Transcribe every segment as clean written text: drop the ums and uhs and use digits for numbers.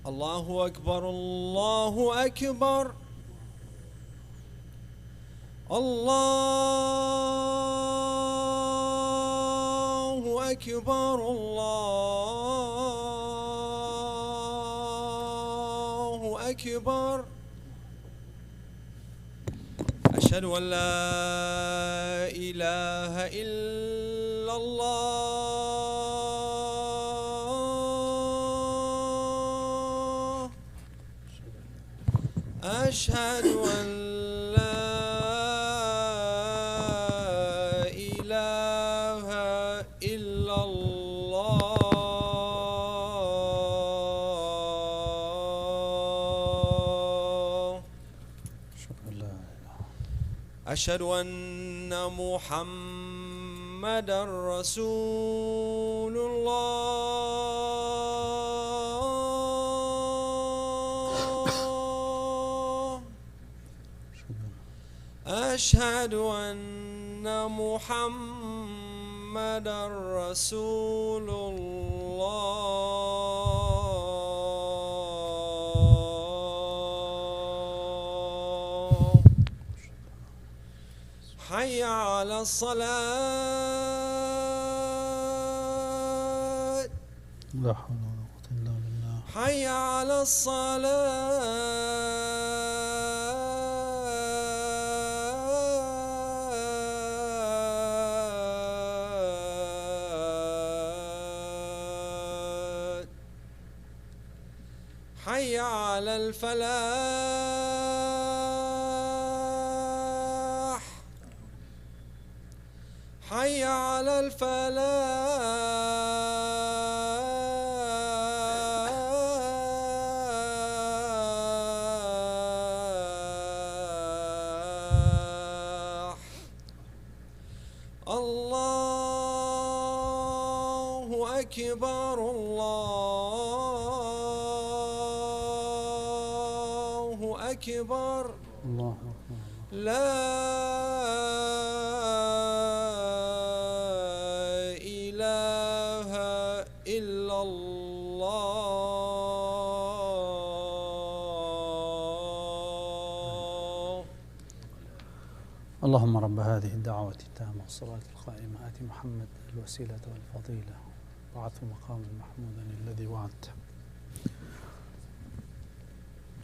الله أكبر الله أكبر الله أكبر الله أكبر أشهد أن لا إله إلا الله أشهد أن لا إله إلا الله أشهد أن محمدا رسول الله أشهد أن محمدا رسول الله حي على الصلاة لا حول ولا قوة إلا بالله حي على الصلاة حي على الفلاح حي على الفلاح الله أكبر الله أكبر الله أكبر لا إله إلا الله اللهم رب هذه الدعوة التامة والصلاة القائمة آت محمد الوسيلة والفضيلة وبعثه مقاما محمودا الذي وعدته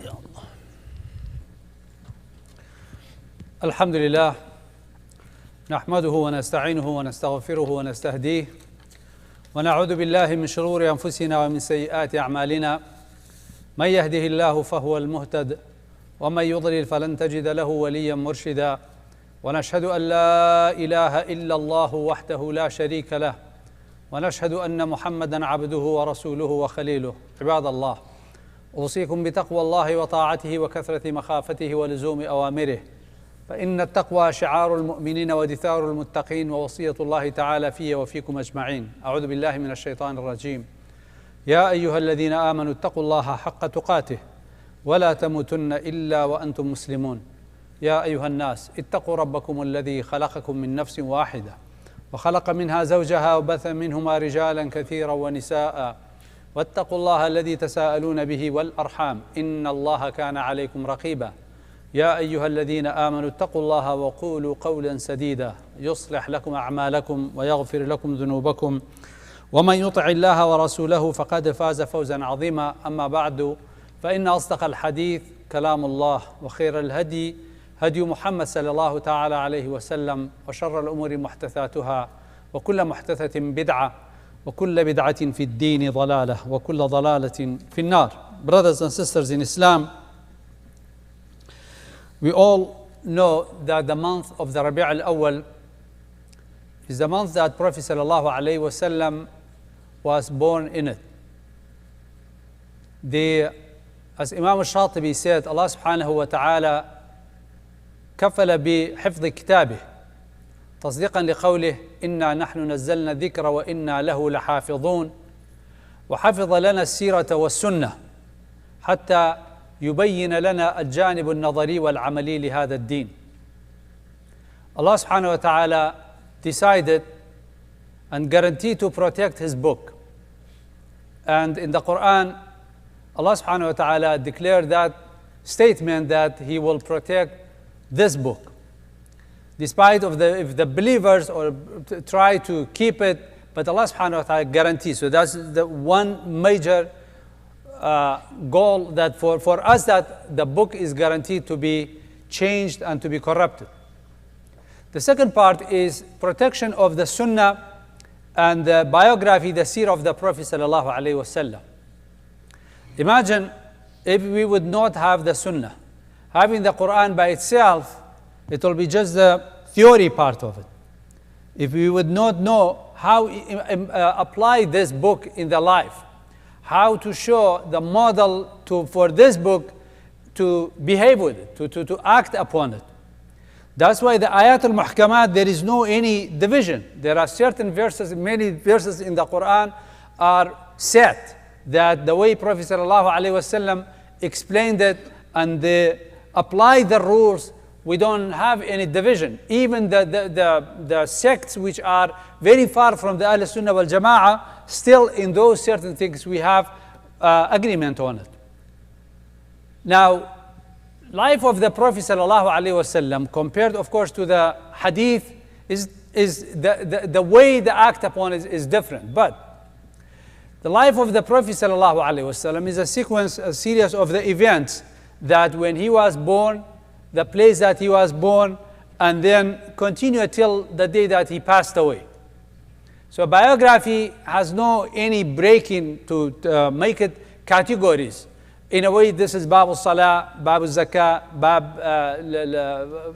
يا الله. الحمد لله نحمده ونستعينه ونستغفره ونستهديه ونعوذ بالله من شرور أنفسنا ومن سيئات أعمالنا من يهده الله فهو المهتد ومن يضلل فلن تجد له وليا مرشدا ونشهد أن لا إله إلا الله وحده لا شريك له ونشهد أن محمدا عبده ورسوله وخليله. عباد الله، أوصيكم بتقوى الله وطاعته وكثرة مخافته ولزوم أوامره، فإن التقوى شعار المؤمنين ودثار المتقين ووصية الله تعالى في وفيكم أجمعين. أعوذ بالله من الشيطان الرجيم. يا أيها الذين آمنوا اتقوا الله حق تقاته ولا تموتن إلا وأنتم مسلمون. يا أيها الناس اتقوا ربكم الذي خلقكم من نفس واحدة وخلق منها زوجها وبث منهما رجالا كثيرا ونساء واتقوا الله الذي تساءلون به والأرحام إن الله كان عليكم رقيبا. يا أيها الذين آمنوا اتقوا الله وقولوا قولا سديدا يصلح لكم أعمالكم ويغفر لكم ذنوبكم ومن يطع الله ورسوله فقد فاز فوزا عظيما. أما بعد، فإن أصدق الحديث كلام الله وخير الهدي هدي محمد صلى الله تعالى عليه وسلم وشر الأمور محدثاتها وكل محدثة بدعة وكل بدعة في الدين ضلالة وكل ضلالة في النار. Brothers and sisters in Islam, we all know that the month of the Rabi' al-Awwal is the month that Prophet sallallahu alayhi wasallam was born in it. As Imam al-Shatibi said, Allah subhanahu wa ta'ala كفل بحفظ كتابه تصديقا لقوله إنا نحن نزلنا الذكر وإنا له لحافظون، وحفظ لنا السيرة والسنة حتى يبين لنا الجانب النظري والعملي لهذا الدين. Allah subhanahu wa ta'ala decided and guaranteed to protect his book. And in the Quran, Allah subhanahu wa ta'ala declared that statement that He will protect this book. Despite of if the believers or try to keep it, but Allah subhanahu wa ta'ala guarantees. So that's the one major goal that for us, that the book is guaranteed to be changed and to be corrupted. The second part is protection of the sunnah and the biography, the seerah of the Prophet sallallahu alaihi wasallam. Imagine if we would not have the sunnah. Having the Quran by itself, it will be just the theory part of it. If we would not know how apply this book in the life, how to show the model for this book to behave with it, to act upon it. That's why the ayat al-muhkamat, there is no any division. There are certain verses, many verses in the Quran are set that the way Prophet sallallahu alaihi wasallam explained it and they apply the rules, we don't have any division. Even the sects which are very far from the Ahl Sunnah wal Jama'ah, still in those certain things we have agreement on it. Now, life of the Prophet sallallahu alaihi wasallam, compared of course to the hadith, is the way they act upon it is different. But the life of the Prophet sallallahu alaihi wasallam is a series of the events that when he was born, the place that he was born, and then continue till the day that he passed away. So biography has no any breaking to make it categories. In a way, this is Bab al-Salah, Bab al-Zakah, Bab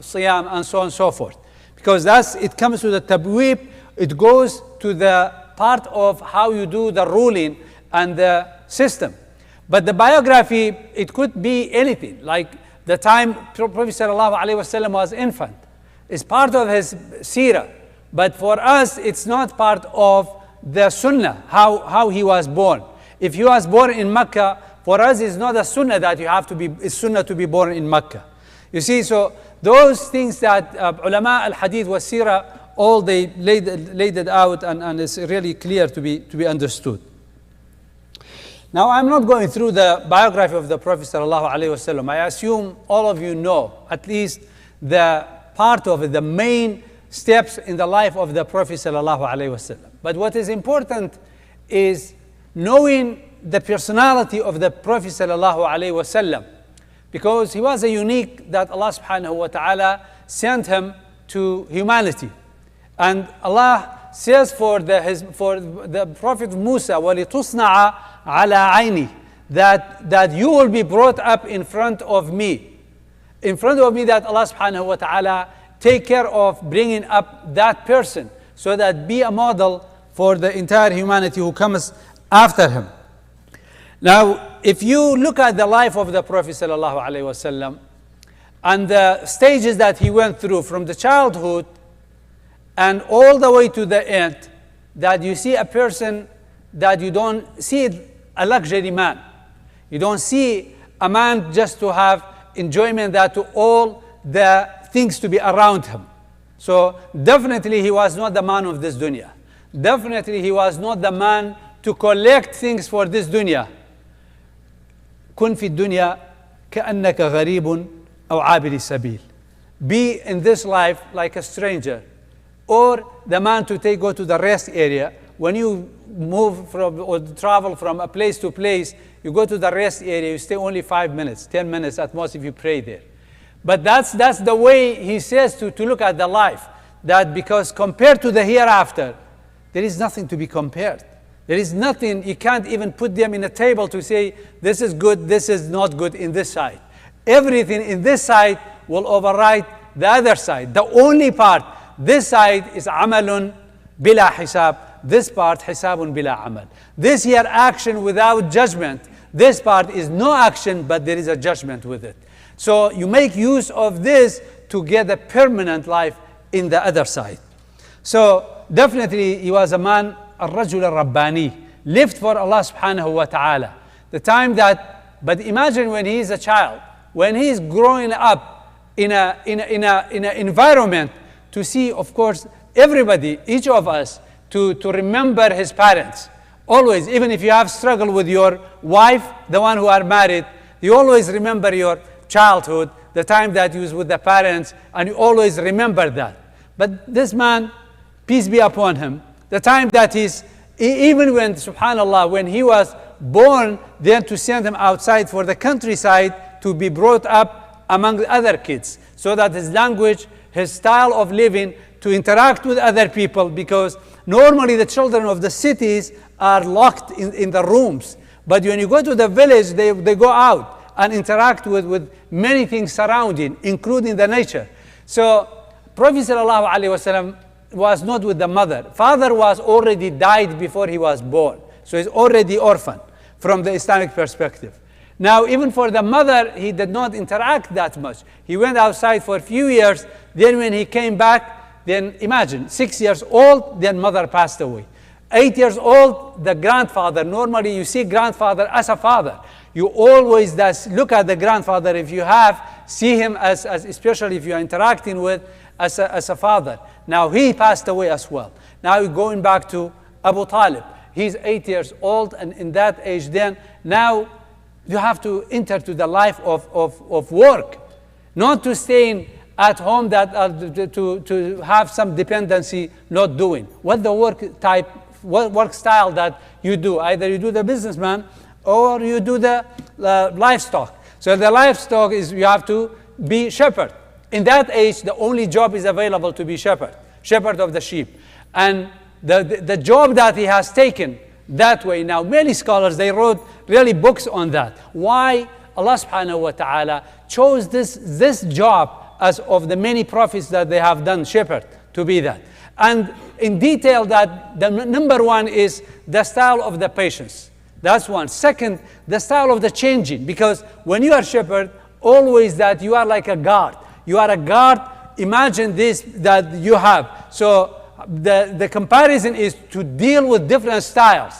Siyam, and so on and so forth. Because it comes to the tabweeb, it goes to the part of how you do the ruling and the system. But the biography, it could be anything. Like the time Prophet sallallahu alaihi wasallam was infant. It's part of his seerah. But for us, it's not part of the sunnah, how he was born. If he was born in Mecca, for us, it's not a sunnah that it's sunnah to be born in Mecca. You see, so those things that ulama al-hadith wa seerah, all they laid it out, and it's really clear to be understood. Now, I'm not going through the biography of the Prophet sallallahu alaihi wasallam. I assume all of you know at least the part of it, the main steps in the life of the Prophet sallallahu alaihi wasallam. But what is important is knowing the personality of the Prophet sallallahu alaihi wasallam, because he was a unique that Allah subhanahu wa ta'ala sent him to humanity. And Allah says for the Prophet Musa, وَلِتُصْنَعَ عَلَىٰ عَيْنِي, that you will be brought up in front of me. In front of me, that Allah subhanahu wa ta'ala take care of bringing up that person, so that be a model for the entire humanity who comes after him. Now, if you look at the life of the Prophet sallallahu alaihi wasallam and the stages that he went through from the childhood and all the way to the end, that you see a person that you don't see a luxury man. You don't see a man just to have enjoyment, that to all the things to be around him. So definitely he was not the man of this dunya. Definitely he was not the man to collect things for this dunya. كن في الدنيا كأنك غريب أو عابر السبيل. Be in this life like a stranger, or the man to go to the rest area. When you move from or travel from a place to place, you go to the rest area, you stay only 5 minutes, 10 minutes at most if you pray there. But that's the way he says to look at the life, that because compared to the hereafter, there is nothing to be compared. There is nothing, you can't even put them in a table to say, this is good, this is not good in this side. Everything in this side will override the other side. The only part, this side is amalun bila hisab, this part hisabun bila amal. This here action without judgment, this part is no action, but there is a judgment with it. So you make use of this to get a permanent life in the other side. So definitely he was a man, الرجل الرباني, lived for Allah subhanahu wa ta'ala. The time that, but imagine when he is a child, when he is growing up in an environment to see, of course, everybody, each of us, to remember his parents, Always, even if you have struggled with your wife, the one who are married, you always remember your childhood, the time that you was with the parents, and you always remember that. But this man, peace be upon him, the time that even when, subhanAllah, when he was born, then to send him outside for the countryside to be brought up among the other kids, so that his language, his style of living, to interact with other people, because normally the children of the cities are locked in the rooms. But when you go to the village, they go out and interact with many things surrounding, including the nature. So Prophet ﷺ was not with the mother. Father was already died before he was born. So he's already orphan from the Islamic perspective. Now, even for the mother, he did not interact that much. He went outside for a few years. Then when he came back, then imagine, 6 years old, then mother passed away. 8 years old, the grandfather. Normally you see grandfather as a father. You always look at the grandfather, if you have, see him as especially if you are interacting with, as a father. Now he passed away as well. Now going back to Abu Talib. He's 8 years old, and in that age then, now you have to enter to the life of work. Not to stay at home to have some dependency, not doing. What the work type, what work style that you do. Either you do the businessman or you do the livestock. So the livestock is you have to be shepherd. In that age, the only job is available to be shepherd of the sheep. And the job that he has taken that way. Now, many scholars, they wrote really books on that. Why Allah subhanahu wa ta'ala chose this job as of the many prophets that they have done, shepherd, to be that. And in detail, that the number one is the style of the patience. That's one. Second, the style of the changing. Because when you are shepherd, always that you are like a guard. You are a guard. Imagine this that you have. So the comparison is to deal with different styles.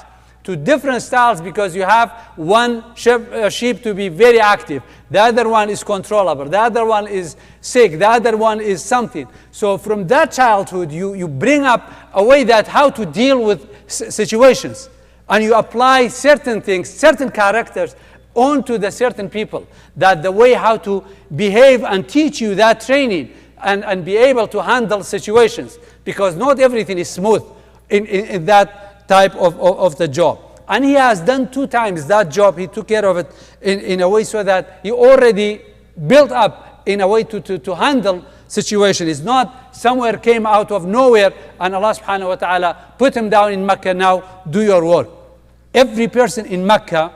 To different styles, because you have one sheep to be very active. The other one is controllable. The other one is sick. The other one is something. So from that childhood, you bring up a way that how to deal with situations. And you apply certain things, certain characters onto the certain people. That the way how to behave and teach you that training and be able to handle situations. Because not everything is smooth in that type of the job. And he has done 2 times that job. He took care of it in a way so that he already built up in a way to handle situation. It's not somewhere came out of nowhere and Allah subhanahu wa ta'ala put him down in Mecca, now do your work. Every person in Mecca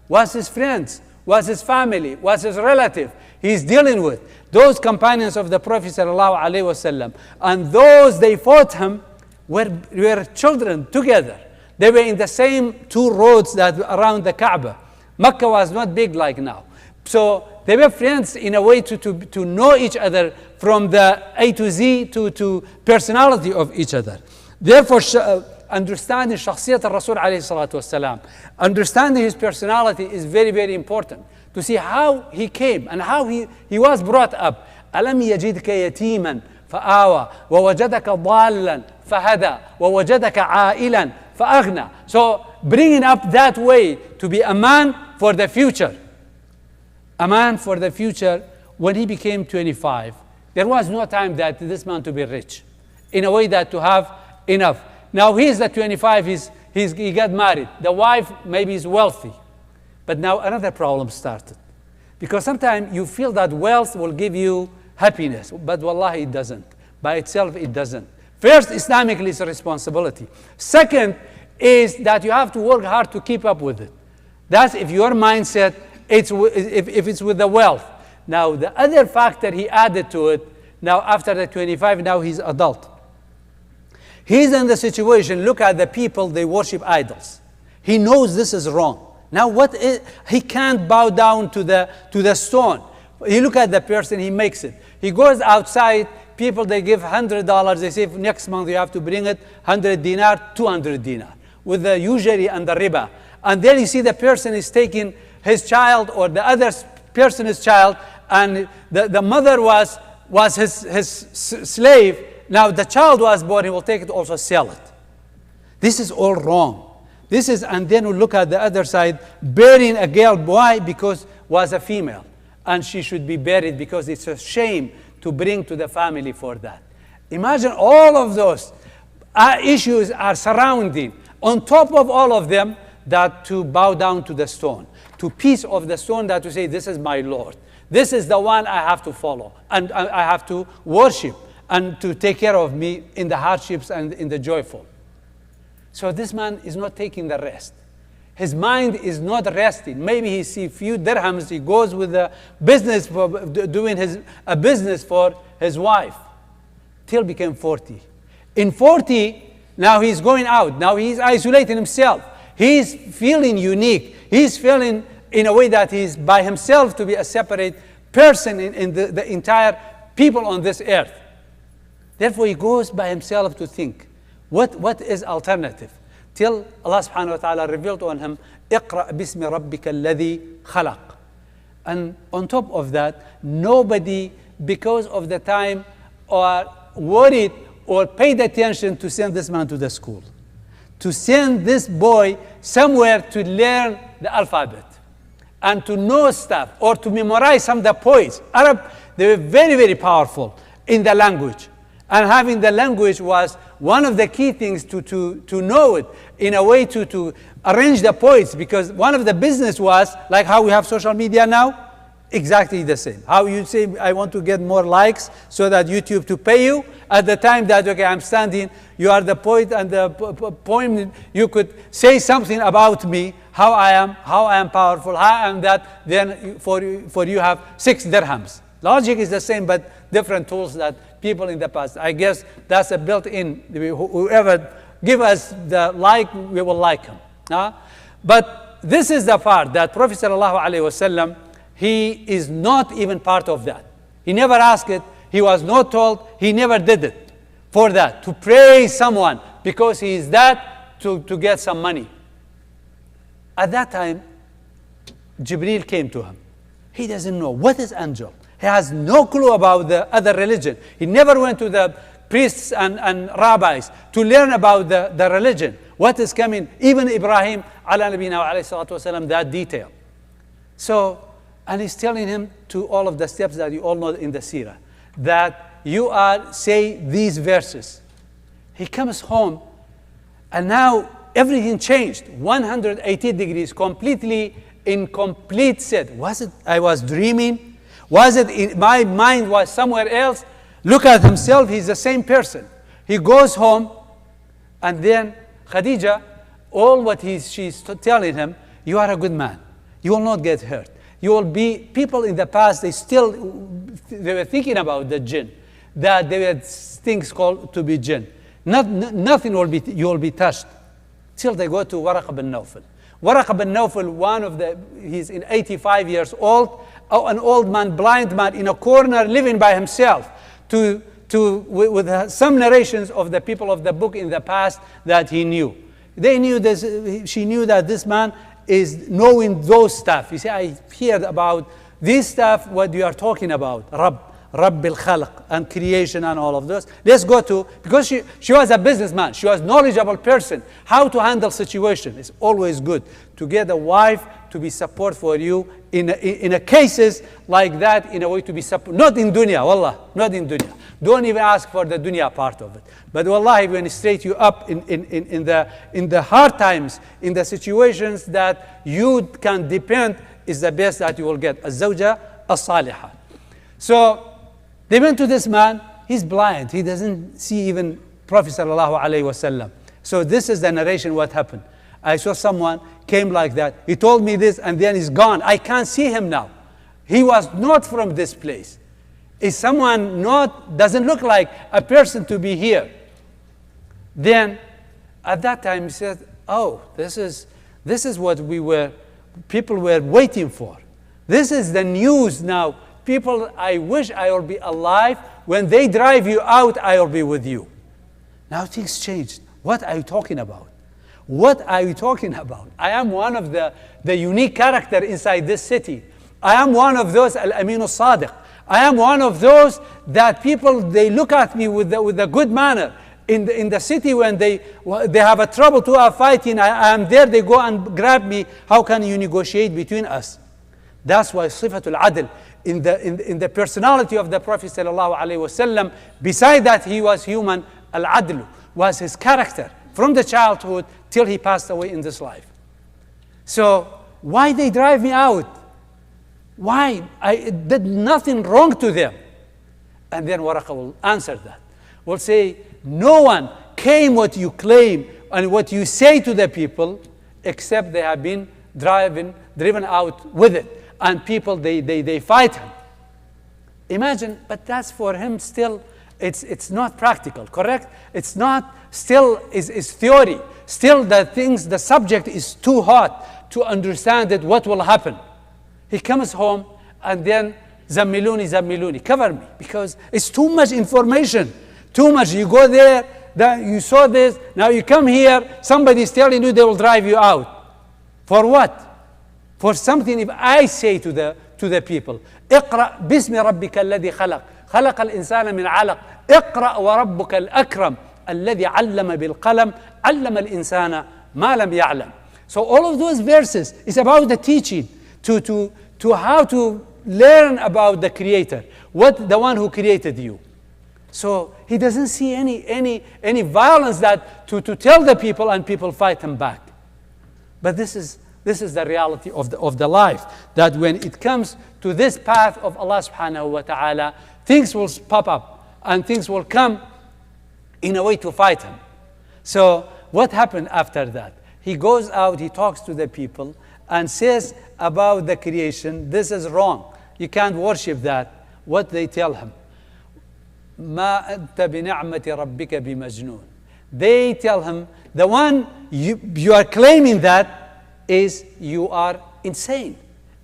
was his friends, was his family, was his relative. He's dealing with those companions of the Prophet sallallahu alaihi wasallam. And those they fought him were children together. They were in the same 2 roads that around the Kaaba. Mecca was not big like now. So they were friends in a way to know each other from the A to Z to personality of each other. Therefore, understanding shakhsiyat al-Rasul alayhi salatu wasalam, understanding his personality is very, very important. To see how he came and how he was brought up. أَلَمْ يَجِدْكَ يَتِيمًا فَآوَى وَوَجَدَكَ ضَالًّا فَهَدَى وَوَجَدَكَ عَائِلًا فَأَغْنَى. So bringing up that way to be a man for the future. A man for the future. When he became 25, there was no time that this man to be rich. In a way that to have enough. Now he's at 25, he got married. The wife maybe is wealthy. But now another problem started. Because sometimes you feel that wealth will give you happiness. But wallahi it doesn't. By itself it doesn't. First, Islamically it's a responsibility. Second is that you have to work hard to keep up with it. That's if your mindset, if it's with the wealth. Now the other factor he added to it, now after the 25, now he's adult. He's in the situation, look at the people, they worship idols. He knows this is wrong. Now he can't bow down to the stone. He look at the person, he makes it. He goes outside, people they give $100, they say next month you have to bring it 100 dinar, 200 dinar, with the usury and the riba. And then you see the person is taking his child or the other person's child, and the mother was his slave. Now the child was born, he will take it also sell it. This is all wrong. And then we look at the other side, burying a girl. Why? Because was a female. And she should be buried because it's a shame to bring to the family for that. Imagine all of those issues are surrounding. On top of all of them, that to bow down to the stone, to piece of the stone, that to say, this is my Lord. This is the one I have to follow, and I have to worship, and to take care of me in the hardships and in the joyful. So this man is not taking the rest. His mind is not resting. Maybe he sees few dirhams. He goes with a business for doing a business for his wife. Till became 40. In 40, now he's going out. Now he's isolating himself. He's feeling unique. He's feeling in a way that he's by himself to be a separate person in the entire people on this earth. Therefore, he goes by himself to think, what is alternative? Till Allah subhanahu wa ta'ala revealed on him, اقرأ باسم ربك الذي خلق. And on top of that, nobody, because of the time, or worried or paid attention to send this man to the school, to send this boy somewhere to learn the alphabet and to know stuff or to memorize some of the poets. Arab, they were very, very powerful in the language. And having the language was one of the key things to know it, in a way to arrange the poets, because one of the business was, like how we have social media now, exactly the same. How you say, I want to get more likes so that YouTube to pay you. At the time that, okay, I'm standing, you are the poet, and the poem, you could say something about me, how I am powerful, how I am that, then for you have 6 dirhams. Logic is the same, but different tools that people in the past. I guess that's a built-in. Whoever give us the like, we will like him. But this is the part that Prophet ﷺ, he is not even part of that. He never asked it. He was not told. He never did it for that, to praise someone because he is that, to get some money. At that time, Jibreel came to him. He doesn't know what is angel. He has no clue about the other religion. He never went to the priests and rabbis to learn about the religion. What is coming? Even Ibrahim, ala nabina wa alayhi salatu wasalam, that detail. So, and he's telling him to all of the steps that you all know in the seerah, that you are, say these verses. He comes home, and now everything changed. 180 degrees, completely in complete set. Was it I was dreaming? Was it my mind was somewhere else? Look at himself, he's the same person. He goes home, and then Khadija, all what she's telling him, you are a good man. You will not get hurt. You will be, people in the past, they were thinking about the jinn, that there were things called to be jinn. Nothing you will be touched. Till they go to Waraq bin Nawfal. Waraq bin Nawfal, he's in 85 years old, an old man, blind man, in a corner, living by himself, with some narrations of the people of the book in the past that he knew. They knew this, she knew that this man is knowing those stuff. You see, I heard about this stuff, what you are talking about, Rabb al-Khalq, and creation and all of those. Let's go to, because she was a businessman, she was a knowledgeable person, how to handle situation. It's always good to get a wife to be support for you in a cases like that, in a way to be support. Not in dunya, wallah, not in dunya. Don't even ask for the dunya part of it. But wallahi, when it straight you up in the hard times, in the situations that you can depend, is the best that you will get. Az-zawja as-salihah. So they went to this man. He's blind. He doesn't see even Prophet sallallahu alaihi wasallam. So this is the narration what happened. I saw someone came like that. He told me this, and then he's gone. I can't see him now. He was not from this place. Is someone doesn't look like a person to be here. Then at that time he said, oh, this is what people were waiting for. This is the news now. People, I wish I will be alive. When they drive you out, I will be with you. Now things changed. What are you talking about? What are you talking about? I am one of the unique character inside this city. I am one of those Al-Amin al-Sadiq. I am one of those that people, they look at me with a good manner. in the city when they have a trouble to are fighting, I am there, they go and grab me. How can you negotiate between us? That's why Sifatul Adl, in the personality of the Prophet sallallahu alaihi wasallam, beside that he was human, Al-Adl was his character from the childhood till he passed away in this life. So why they drive me out? Why? I did nothing wrong to them. And then Waraqa will answer that. Will say, no one came what you claim and what you say to the people, except they have been driven out with it. And people, they fight him. Imagine, but that's for him still, it's not practical, correct? It's not, still is theory. Still the subject is too hot to understand it, what will happen. He comes home and then, Zammiluni, cover me. Because it's too much information. Too much. You go there, you saw this, now you come here, somebody's telling you they will drive you out. For what? For something if I say to the people, اقرأ باسم ربك الذي خلق خلق الإنسان من علق اقرأ وربك الأكرم الذي علم بالقلم علم الإنسان ما لم يعلم. So all of those verses is about the teaching to how to learn about the Creator, the one who created you. So he doesn't see any violence that to tell the people and people fight him back. But this is the reality of the life, that when it comes to this path of Allah subhanahu wa ta'ala, things will pop up and things will come in a way to fight him. So what happened after that? He goes out, he talks to the people and says about the creation, this is wrong. You can't worship that. What they tell him? ما أنت بنعمة ربك بمجنون. They tell him, the one you are claiming that is you are insane.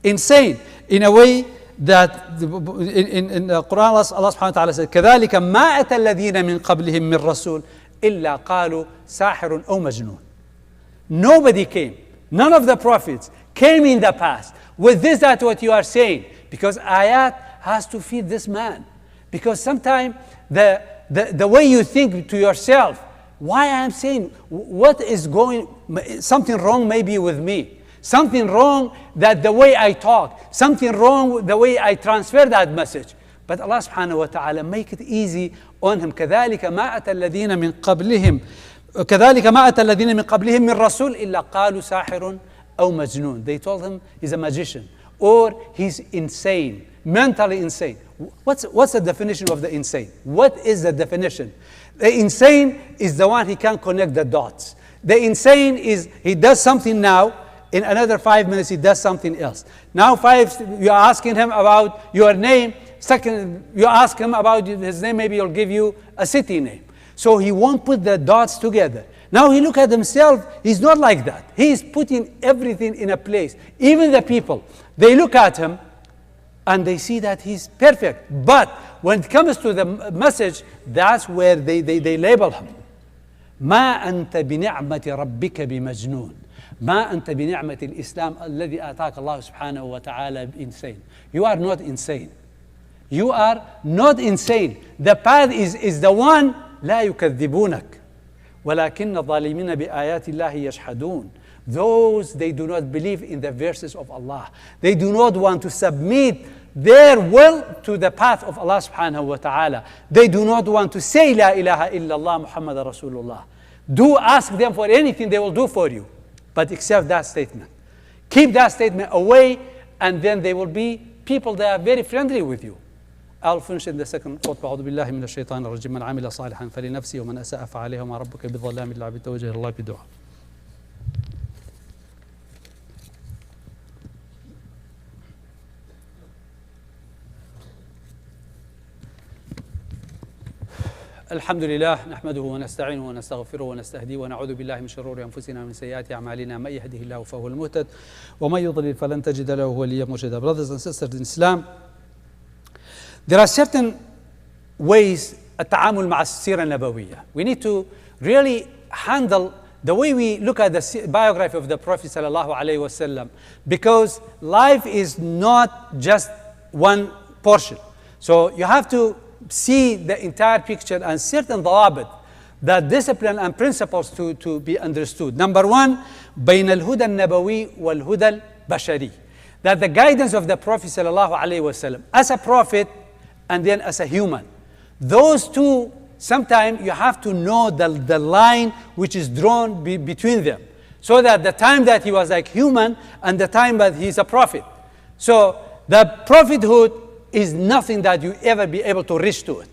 Insane. In a way that in the Quran Allah subhanahu wa ta'ala said, كذلك ما أتى الذين من قبلهم من رسول إلا قالوا ساحر أو مجنون. Nobody came. None of the prophets came in the past with this, that what you are saying. Because ayat has to feed this man. Because sometimes the way you think to yourself, why I am saying, what is going, something wrong maybe with me. Something wrong that the way I talk. Something wrong the way I transfer that message. But Allah subhanahu wa ta'ala make it easy on him. كذلك ما أتى الذين من قبلهم كذلك ما أتى الذين من قبلهم من رسول إلا قالوا ساحر أو مجنون. They told him he's a magician or he's insane, mentally insane. What's the definition of the insane? What is the definition? The insane is the one he can't connect the dots. The insane is he does something now, in another 5 minutes he does something else. Now you're asking him about your name. Second, you ask him about his name, maybe he'll give you a city name. So he won't put the dots together. Now he look at himself, he's not like that. He is putting everything in a place. Even the people, they look at him and they see that he's perfect. But when it comes to the message, that's where they label him. ما أنت بنعمة ربك بمجنون. ما أنت بنعمة الإسلام الذي آتاك الله سبحانه وتعالى insane. You are not insane. You are not insane. The path is the one لا يكذبونك ولكن الظالمين بآيات الله يجحدون. Those, they do not believe in the verses of Allah. They do not want to submit their will to the path of Allah subhanahu wa ta'ala. They do not want to say La ilaha illallah Muhammad Rasulullah. Do ask them for anything, they will do for you. But accept that statement. Keep that statement away, and then they will be people that are very friendly with you. I'll finish in the second khutbah. أعوذ بالله من الشيطان الرجيم. من عمل صالحا فلنفسه ومن أساء فعليها وما ربك بظلام للعبيد. توجه الله بدعاء. الحمد لله نحمده ونستعينه ونستغفره ونستهديه ونعوذ بالله من شرور أنفسنا ومن سيئات أعمالنا من يهده الله فهو المهتد ومن يضلل فلن تجد له وليا مرشدا. Brothers and sisters in Islam, there are certain ways التعامل مع السيرة النبوية. We need to really handle the way we look at the biography of the Prophet sallallahu alaihi wasallam, because life is not just one portion. So you have to see the entire picture and certain ضوابط the discipline and principles to be understood. Number one, بين الهدى النبوي والهدى البشري. That the guidance of the Prophet sallallahu alaihi wasallam as a prophet and then as a human. Those two, sometimes you have to know the line which is drawn between them. So that the time that he was like human and the time that he's a prophet. So the prophethood is nothing that you ever be able to reach to it.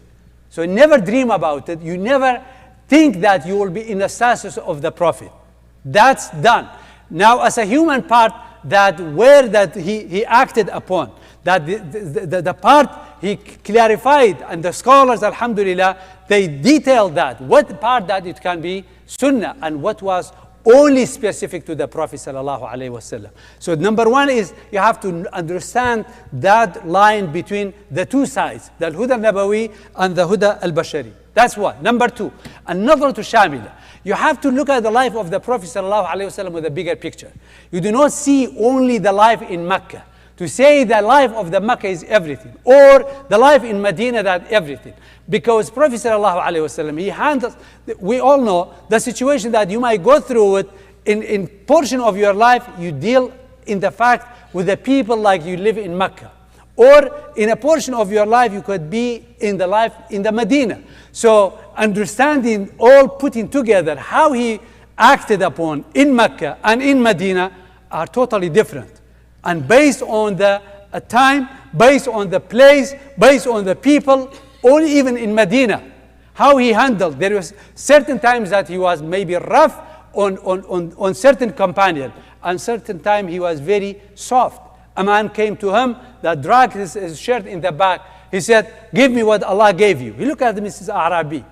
So never dream about it. You never think that you will be in the status of the prophet. That's done. Now as a human part, that where that he acted upon, that the part he clarified, and the scholars, alhamdulillah, they detailed that. What part that it can be sunnah and what was only specific to the Prophet sallallahu alaihi wasallam. So number one is you have to understand that line between the two sides, the Huda Nabawi and the Huda al-Bashari. That's one. Number two, another to Shamila. You have to look at the life of the Prophet sallallahu alaihi wasallam with a bigger picture. You do not see only the life in Mecca. To say the life of the Mecca is everything, or the life in Medina that everything. Because Prophet sallallahu alaihi wasallam, he handles, we all know the situation that you might go through it in portion of your life, you deal in the fact with the people like you live in Mecca. Or in a portion of your life, you could be in the life in the Medina. So understanding all putting together how he acted upon in Mecca and in Medina are totally different. And based on the time, based on the place, based on the people, or even in Medina, how he handled. There was certain times that he was maybe rough on certain companion, and certain time he was very soft. A man came to him that dragged his shirt in the back. He said, "Give me what Allah gave you." He looked at Mrs. Arabi.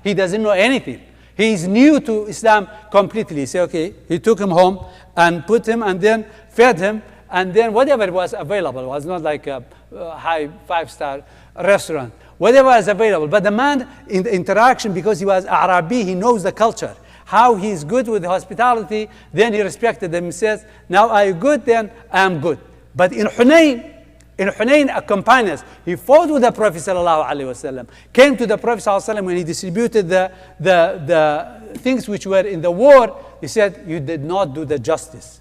He doesn't know anything. He is new to Islam completely. He said, okay. He took him home and put him and then fed him. And then whatever was available, it was not like a high 5-star restaurant. Whatever was available. But the man in the interaction, because he was Arabi, he knows the culture. How he is good with hospitality, then he respected them. He says, now are you good? Then I am good. But in Hunayn, a companion, he fought with the Prophet sallallahu alaihi wasallam. Came to the Prophet sallallahu alaihi wasallam when he distributed the things which were in the war. He said, you did not do the justice.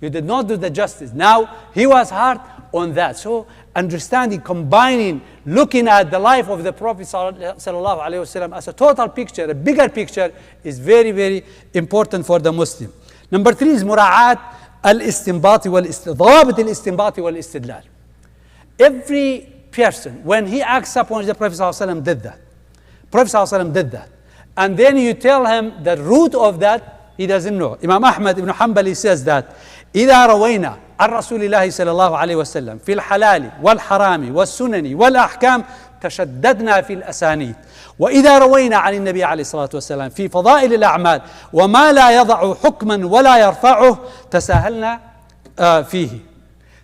You did not do the justice. Now, he was hard on that. So, understanding, combining, looking at the life of the Prophet sallallahu alaihi wasallam as a total picture, a bigger picture, is very, very important for the Muslim. Number three is mura'at al-istinbati wal-ضوابط al-istinbati wal-istidlal. Every person, when he acts upon the Prophet sallallahu alaihi wasallam did that. Prophet sallallahu alaihi wasallam did that. And then you tell him the root of that, he doesn't know. Imam Ahmad ibn Hanbali says that إذا روينا عن رسول الله صلى الله عليه وسلم في الحلال والحرام والسنن والأحكام تشددنا في الأسانيد وإذا روينا عن النبي عليه الصلاة والسلام في فضائل الأعمال وما لا يضع حكما ولا يرفعه تساهلنا فيه.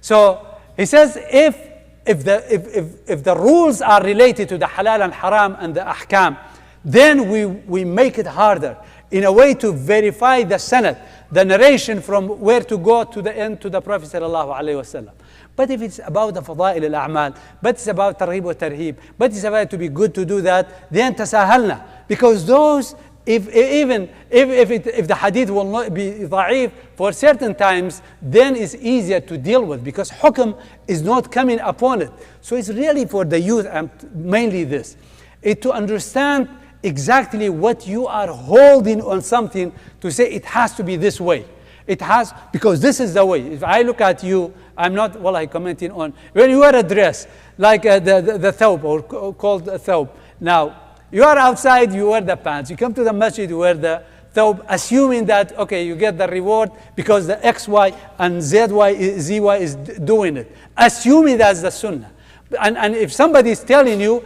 So he says if the rules are related to the halal and haram and the ahkam, then we make it harder in a way to verify the sanad, the narration from where to go to the end to the Prophet sallallahu alaihi wasallam. But if it's about the fada'il al-a'mal, but it's about tarhib wa tarhib, but it's about to be good to do that, then tasahalna. Because those, if the hadith will not be da'if for certain times, then it's easier to deal with because hukm is not coming upon it. So it's really for the youth, and mainly this, to understand exactly what you are holding on something to say it has to be this way. It has, because this is the way. If I look at you, I'm not commenting on, when you wear a dress, like the thawb, or called a thawb. Now, you are outside, you wear the pants. You come to the masjid, you wear the thawb, assuming that, okay, you get the reward because the XY and ZY is doing it. Assuming that's the sunnah. And if somebody is telling you,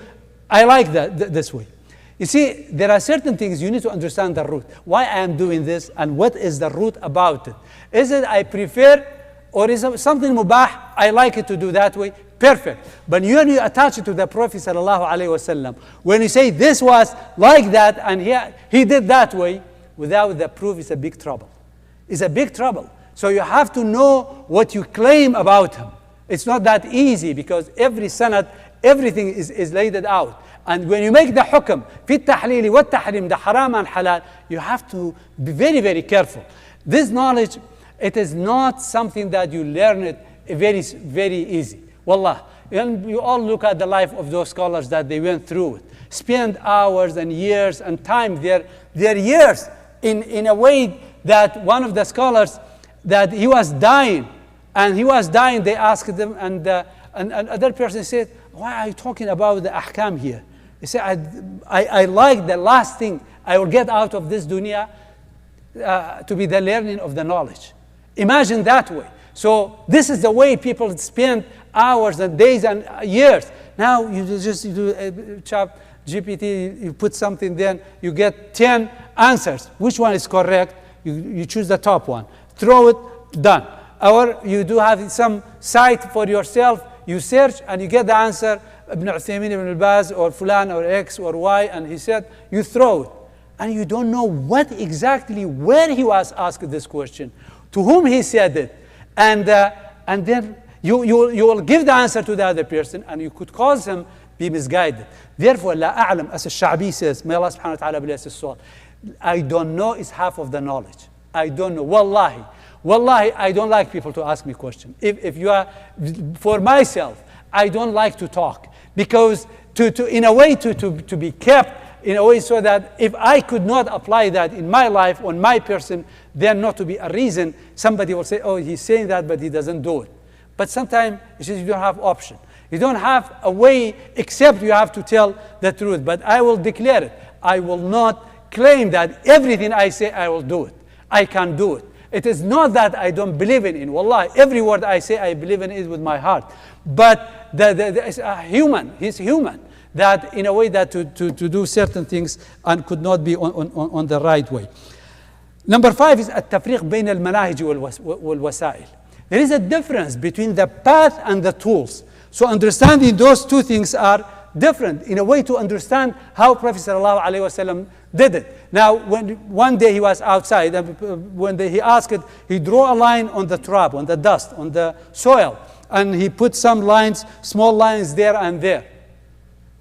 I like that this way. You see, there are certain things you need to understand the root. Why I am doing this and what is the root about it. Is it I prefer, or is it something mubah, I like it to do that way? Perfect. But when you attach it to the Prophet sallallahu alaihi wasallam, when you say this was like that and he did that way, without the proof, it's a big trouble. It's a big trouble. So you have to know what you claim about him. It's not that easy because every sanad everything is laid out. And when you make the حكم في التحليل والتحريم, the haram and halal, you have to be very, very careful. This knowledge, it is not something that you learn it very, very easy. Wallah, you all look at the life of those scholars that they went through it. Spend hours and years and time, their years, in a way that one of the scholars, that he was dying, and he was dying, they asked him, and other person said, why are you talking about the ahkam here? He said, I like the last thing I will get out of this dunya to be the learning of the knowledge. Imagine that way. So this is the way people spend hours and days and years. Now you do chat GPT, you put something, then you get 10 answers. Which one is correct? You choose the top one. Throw it, done. Or you do have some site for yourself, you search and you get the answer, Ibn Uthaymeen, Ibn al-Baz, or Fulan, or X, or Y, and he said, you throw it. And you don't know what exactly, where he was asked this question, to whom he said it. And then you will give the answer to the other person, and you could cause him be misguided. Therefore, لا أعلم, as Al-Sha'bi says, may Allah subhanahu wa ta'ala bless his soul, I don't know is half of the knowledge. I don't know. Wallahi, I don't like people to ask me questions. If you are, for myself, I don't like to talk. Because in a way to be kept, in a way so that if I could not apply that in my life, on my person, then not to be a reason, somebody will say, oh, he's saying that, but he doesn't do it. But sometimes it's just you don't have option. You don't have a way except you have to tell the truth. But I will declare it. I will not claim that everything I say I will do it. I can do it. It is not that I don't believe in it. Wallahi, every word I say I believe in it with my heart. But he's human. That in a way that to do certain things and could not be on the right way. Number 5 is التفريق بين المناهج والوسائل. There is a difference between the path and the tools. So understanding those two things are different in a way to understand how Prophet ﷺ did it. Now, when one day he was outside, and when he asked it, he drew a line on the turab, on the dust, on the soil, and he put some lines, small lines there and there,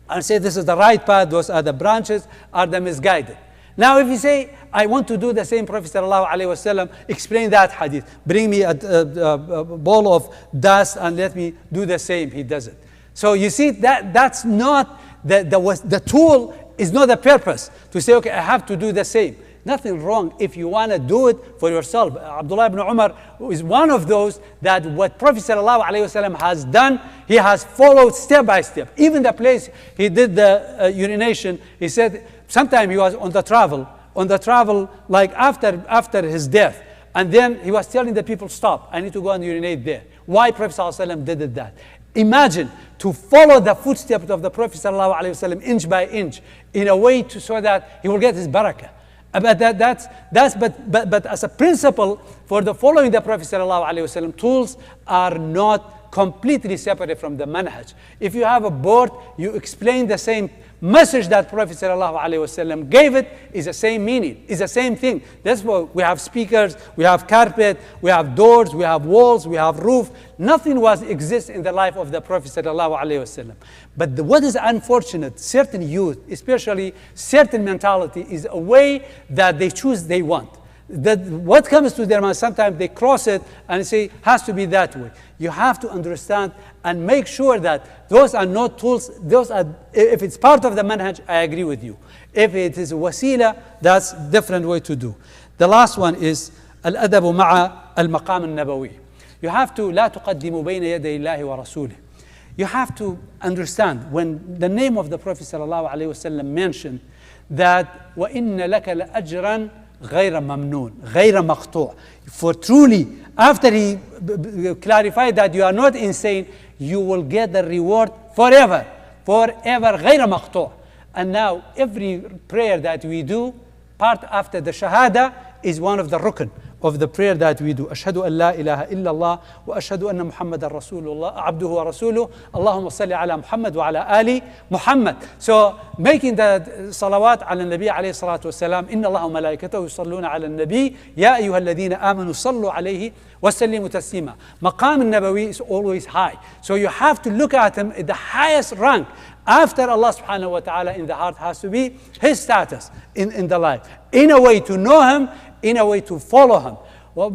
and said, this is the right path, those are the branches, are the misguided. Now, if you say, I want to do the same, Prophet ﷺ explain that hadith, bring me a ball of dust and let me do the same, he does it. So you see, that's not, the tool is not the purpose to say, okay, I have to do the same. Nothing wrong if you want to do it for yourself. Abdullah ibn Umar is one of those that what Prophet ﷺ has done, he has followed step by step. Even the place he did the urination, he said, sometime he was on the travel like after his death. And then he was telling the people, stop, I need to go and urinate there. Why Prophet ﷺ did that? Imagine to follow the footsteps of the Prophet ﷺ inch by inch in a way so that he will get his barakah. But but as a principle for the following the Prophet ﷺ, tools are not completely separated from the manhaj. If you have a board, you explain the same message that Prophet ﷺ gave it, is the same meaning, is the same thing. That's why we have speakers, we have carpet, we have doors, we have walls, we have roof. Nothing exists in the life of the Prophet ﷺ. But what is unfortunate, certain youth, especially certain mentality, is a way that they choose they want. That what comes to their mind, sometimes they cross it and say, has to be that way. You have to understand and make sure that those are not tools. Those are, if it's part of the manhaj, I agree with you. If it is wasila, that's a different way to do. The last one is al-adabu ma'a al-maqam al-nabawi. You have to لا تقدموا بين يدي الله ورسوله. You have to understand when the name of the Prophet ﷺ mentioned that وَإِنَّ لَكَ لَأَجْرًا غير ممنون, غير مقطوع. For truly, after he clarified that you are not insane, you will get the reward forever, غير مقطوع. And now every prayer that we do, part after the shahada, is one of the rukn, of the prayer that we do. أشهد أن لا إله إلا الله وأشهد أن محمد رسول الله عبده ورسوله اللهم صل على محمد وعلى آل محمد. So making the salawat على النبي عليه الصلاة والسلام إن الله وملائكته يصلون على النبي يا أيها الذين آمنوا صلوا عليه وسلموا تسليما. مقام النبوي is always high. So you have to look at him at the highest rank. After Allah subhanahu wa ta'ala in the heart has to be his status in the life. In a way to know him, in a way to follow him. Well,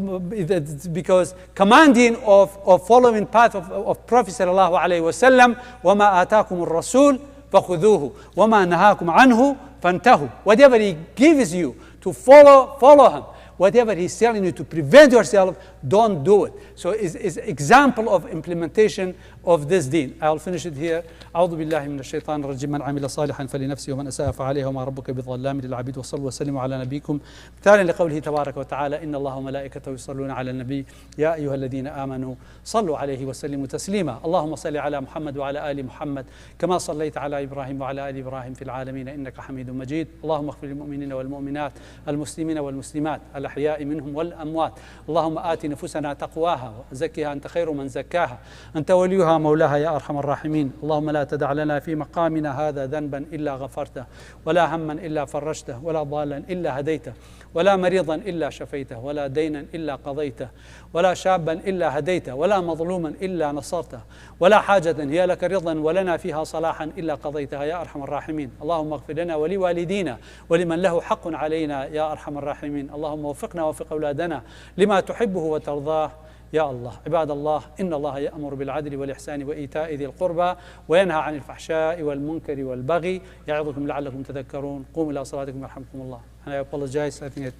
because commanding of following path of Prophet sallallahu alayhi wa sallam, وَمَا آتَاكُمُ الرَّسُولُ فَخُذُوهُ وَمَا نَهَاكُمْ عَنْهُ فَانْتَهُوا. Whatever he gives you to follow him. Whatever he's telling you to prevent yourself, don't do it. So it's example of implementation of this deen. I'll finish it here. أعوذ بالله من الشيطان الرجيم. من عمل صالحا فلنفسه ومن أساء فعليه وما ربك بظلام للعبيد. وصلوا وسلموا على نبيكم مثالا لقوله تبارك وتعالى إن الله وملائكته يصلون على النبي يا أيها الذين آمنوا صلوا عليه وسلموا تسليما. اللهم صل على محمد وعلى آل محمد كما صليت على إبراهيم وعلى آل إبراهيم في العالمين إنك حميد مجيد. اللهم اغفر للمؤمنين والمؤمنات المسلمين والمسلمات الأحياء منهم والأموات. اللهم آت نفوسنا تقواها وزكها أنت خير من زكاها أنت وليها مولاها يا أرحم الراحمين. اللهم لا تدع لنا في مقامنا هذا ذنبا إلا غفرته ولا هما إلا فرجته ولا ضالا إلا هديته ولا مريضا إلا شفيته ولا دينا إلا قضيته ولا شابا إلا هديته ولا مظلوما إلا نصرته ولا حاجة هي لك رضا ولنا فيها صلاحا إلا قضيتها يا أرحم الراحمين. اللهم اغفر لنا ولوالدينا ولمن له حق علينا يا أرحم الراحمين. اللهم وفقنا وفق أولادنا لما تحبه وترضاه يا الله. عباد الله إن الله يأمر بالعدل والإحسان وإيتاء ذي القربى وينهى عن الفحشاء والمنكر والبغي يعظكم لعلكم تذكرون. قوموا إلى صلاتكم يرحمكم الله. And I apologize, I think it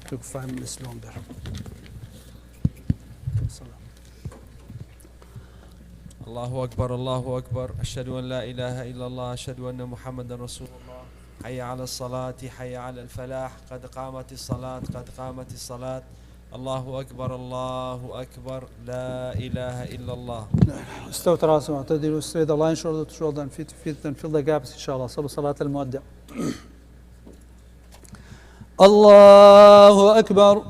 took 5 minutes longer. الله أكبر الله أكبر. أشهد أن لا إله إلا الله أشهد أن محمدا رسول الله. حي على الصلاة حي على الفلاح قد قامت الصلاة قد قامت الصلاة. الله أكبر الله أكبر لا إله إلا الله. استووا تراسوا واعتدلوا straight the line shoulder to shoulder and feet to feet and fill the gaps إن شاء الله. صلوا صلاة المودع. الله أكبر.